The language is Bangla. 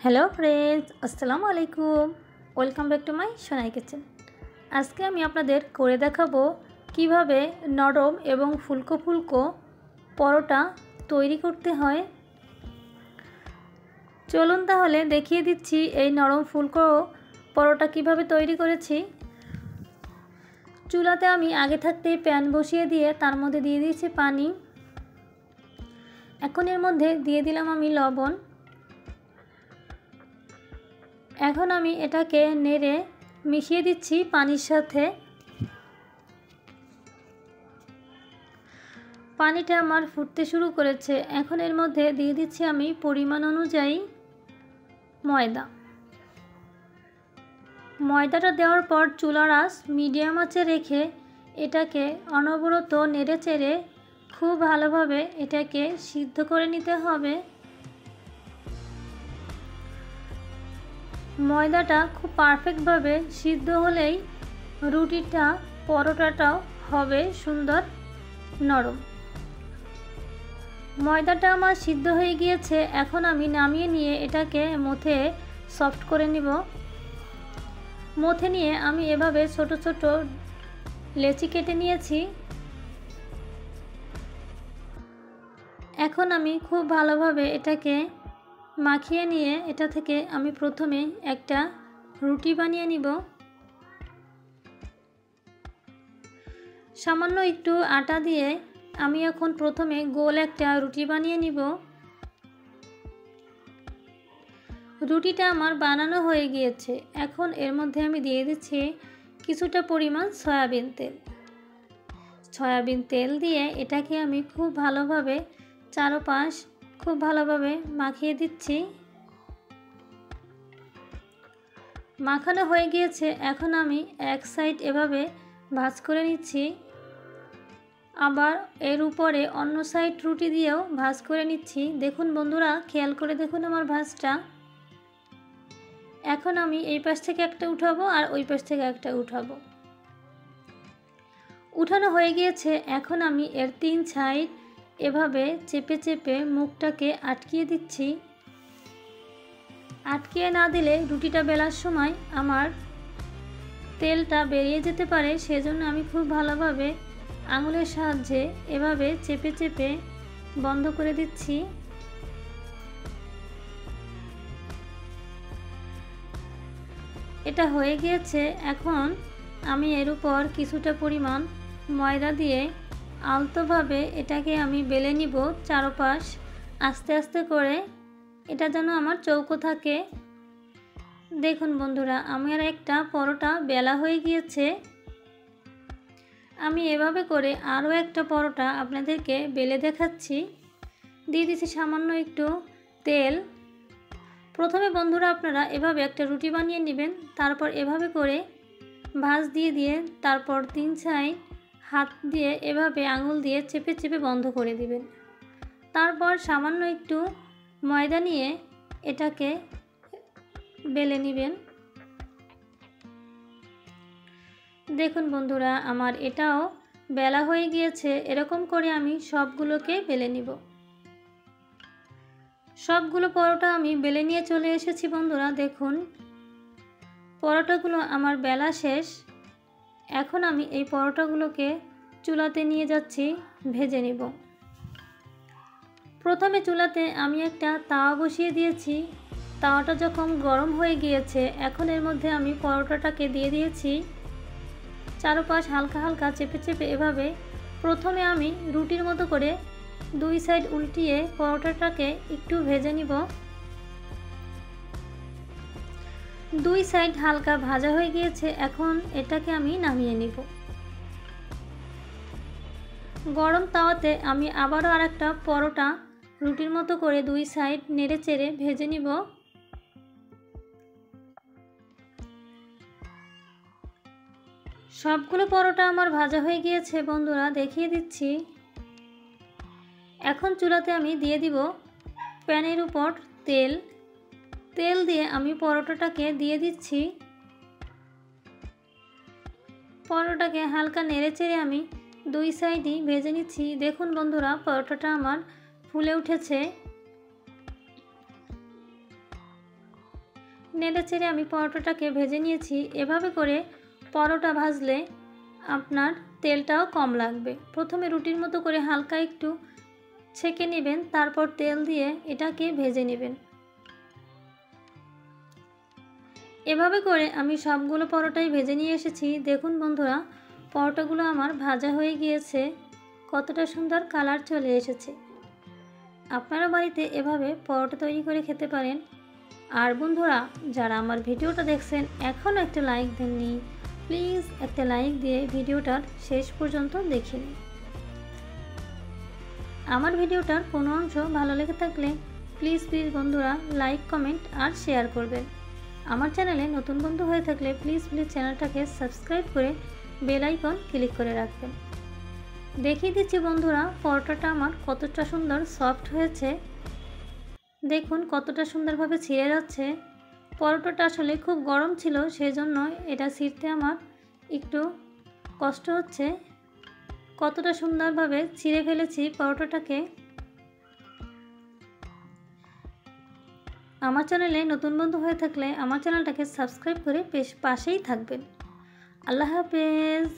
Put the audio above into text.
হ্যালো ফ্রেন্ডস, আসসালামু আলাইকুম। Welcome back to my Sonai kitchen. আজকে আমি আপনাদের করে দেখাবো কিভাবে নরম এবং ফুলকো ফুলকো পরোটা তৈরি করতে হয়। চলুন তাহলে দেখিয়ে দিচ্ছি এই নরম ফুলকো পরোটা কিভাবে তৈরি করেছি। চুলাতে আমি আগে থাকতেই প্যান বসিয়ে দিয়ে তার মধ্যে দিয়ে দিয়েছি পানি। এখন এর মধ্যে দিয়ে দিলাম আমি লবণ। এখন আমি এটাকে নেড়ে মিশিয়ে দিচ্ছি পানির সাথে। পানিটা আমার ফুটতে শুরু করেছে। এখন এর মধ্যে দিয়ে দিচ্ছি আমি পরিমাণ অনুযায়ী ময়দাটা দেওয়ার পর চুলার আঁচ মিডিয়াম আঁচে রেখে এটাকে অনবরত নেড়ে চেড়ে খুব ভালোভাবে এটাকে সিদ্ধ করে নিতে হবে। ময়দাটা খুব পারফেক্টভাবে সিদ্ধ হলেই রুটিটা পরোটাটাও হবে সুন্দর নরম। ময়দাটা আমার সিদ্ধ হয়ে গিয়েছে। এখন আমি নামিয়ে নিয়ে এটাকে মথে সফট করে নিব। মথে নিয়ে আমি এভাবে ছোট ছোট লেচি কেটে নিয়েছি। এখন আমি খুব ভালোভাবে এটাকে মাখিয়ে নিয়ে এটা থেকে আমি প্রথমে একটা রুটি বানিয়ে নিব। সামান্য একটু আটা দিয়ে আমি এখন প্রথমে গোল একটা রুটি বানিয়ে নিব। রুটিটা আমার বানানো হয়ে গিয়েছে। এখন এর মধ্যে আমি দিয়ে দিচ্ছি কিছুটা পরিমাণ সয়াবিন তেল দিয়ে এটাকে আমি খুব ভালোভাবে চারপাশ খুব ভালোভাবে মাখিয়ে দিচ্ছি। মাখানো হয়ে গিয়েছে। এখন আমি এক সাইড এভাবে ভাঁজ করে নিচ্ছি, আবার এর উপরে অন্য সাইড রুটি দিয়েও ভাঁজ করে নিচ্ছি। দেখুন বন্ধুরা, খেয়াল করে দেখুন আমার ভাঁজটা। এখন আমি এই পাশ থেকে একটা উঠাবো আর ওই পাশ থেকে একটা উঠাবো। উঠানো হয়ে গিয়েছে। এখন আমি এর তিন সাইড এভাবে চেপে চেপে মুখটাকে আটকিয়ে দিচ্ছি। আটকিয়ে না দিলে রুটিটা বেলার সময় আমার তেলটা বেরিয়ে যেতে পারে। সেজন্য আমি খুব ভালোভাবে আঙুলের সাহায্যে এভাবে চেপে চেপে বন্ধ করে দিচ্ছি। এটা হয়ে গিয়েছে। এখন আমি এর উপর কিছুটা পরিমাণ ময়দা দিয়ে আলতোভাবে এটাকে আমি বেলে নিব চারপাশ আস্তে আস্তে করে। এটা যেন আমার চৌকো থাকে। দেখুন বন্ধুরা, আমার একটা পরোটা বেলা হয়ে গিয়েছে। আমি এভাবে করে আরও একটা পরোটা আপনাদেরকে বেলে দেখাচ্ছি। দিয়ে দিচ্ছি সামান্য একটু তেল। প্রথমে বন্ধুরা আপনারা এভাবে একটা রুটি বানিয়ে নেবেন, তারপর এভাবে করে ভাঁজ দিয়ে দিয়ে তারপর তিন সাইড হাত দিয়ে এভাবে আঙুল দিয়ে চেপে চেপে বন্ধ করে দিবেন। তারপর সামান্য একটু ময়দা নিয়ে এটাকে বেলে নেবেন। দেখুন বন্ধুরা, আমার এটাও বেলা হয়ে গিয়েছে। এরকম করে আমি সবগুলোকে বেলে নিব। সবগুলো পরোটা আমি বেলে নিয়ে চলে এসেছি বন্ধুরা। দেখুন পরোটাগুলো আমার বেলা শেষ। এখন আমি এই পরোটাগুলোকে চুলাতে নিয়ে যাচ্ছি ভেজে নিব। প্রথমে চুলাতে আমি একটা তাওয়া বসিয়ে দিয়েছি। তাওয়াটা যখন গরম হয়ে গিয়েছে, এখন এর মধ্যে আমি পরোটাটাকে দিয়ে দিয়েছি। চারপাশ হালকা হালকা চেপে চেপে এভাবে প্রথমে আমি রুটির মতো করে দুই সাইড উল্টিয়ে পরোটাটাকে একটু ভেজে নিব। দুই সাইড হালকা ভাজা হয়ে গিয়েছে। এখন এটাকে আমি নামিয়ে নিব। গরম তাওয়াতে আমি আবারও আরেকটা পরোটা রুটির মতো করে দুই সাইড নেড়ে চেড়ে ভেজে নিব। সবগুলো পরোটা আমার ভাজা হয়ে গিয়েছে বন্ধুরা, দেখিয়ে দিচ্ছি। এখন চুলাতে আমি দিয়ে দিব প্যানের উপর তেল দিয়ে আমি পরোটাটাকে দিয়ে দিচ্ছি। পরোটাকে হালকা নেড়ে চেড়ে আমি দুই সাইডই ভেজে নিচ্ছি। দেখুন বন্ধুরা, পরোটাটা আমার ফুলে উঠেছে। নেড়ে চেড়ে আমি পরোটাটাকে ভেজে নিয়েছি। এভাবে করে পরোটা ভাজলে আপনার তেলটাও কম লাগবে। প্রথমে রুটির মতো করে হালকা একটু ছেঁকে নেবেন, তারপর তেল দিয়ে এটাকে ভেজে নেবেন। এভাবে করে আমি সবগুলো পরোটাই ভেজে নিয়ে এসেছি। দেখুন বন্ধুরা, পরোটাগুলো আমার ভাজা হয়ে গিয়েছে, কতটা সুন্দর কালার চলে এসেছে। আপনারা বাড়িতে এভাবে পরোটা তৈরি করে খেতে পারেন। আর বন্ধুরা, যারা আমার ভিডিওটা দেখছেন এখনও একটা লাইক দেননি, প্লিজ একটা লাইক দিয়ে ভিডিওটার শেষ পর্যন্ত দেখে নিন। আমার ভিডিওটার কোনো অংশ ভালো লেগে থাকলে প্লিজ বন্ধুরা লাইক, কমেন্ট আর শেয়ার করবেন। আমার চ্যানেলে নতুন বন্ধু হয়ে থাকলে প্লিজ চ্যানেলটাকে সাবস্ক্রাইব করে বেল আইকন ক্লিক করে রাখবেন। দেখিয়ে দিচ্ছি বন্ধুরা, পরোটাটা আমার কতটা সুন্দর সফট হয়েছে। দেখুন কতটা সুন্দরভাবে ছিঁড়ে যাচ্ছে। পরোটাটা আসলে খুব গরম ছিল, সেই জন্য এটা ছিঁড়তে আমার একটু কষ্ট হচ্ছে। কতটা সুন্দরভাবে ছিঁড়ে ফেলেছি পরোটাটাকে। আমার চ্যানেলে নতুন বন্ধু হয়ে থাকলে আমার চ্যানেলটাকে সাবস্ক্রাইব করে পাশেই থাকবেন। আল্লাহ হাফেজ।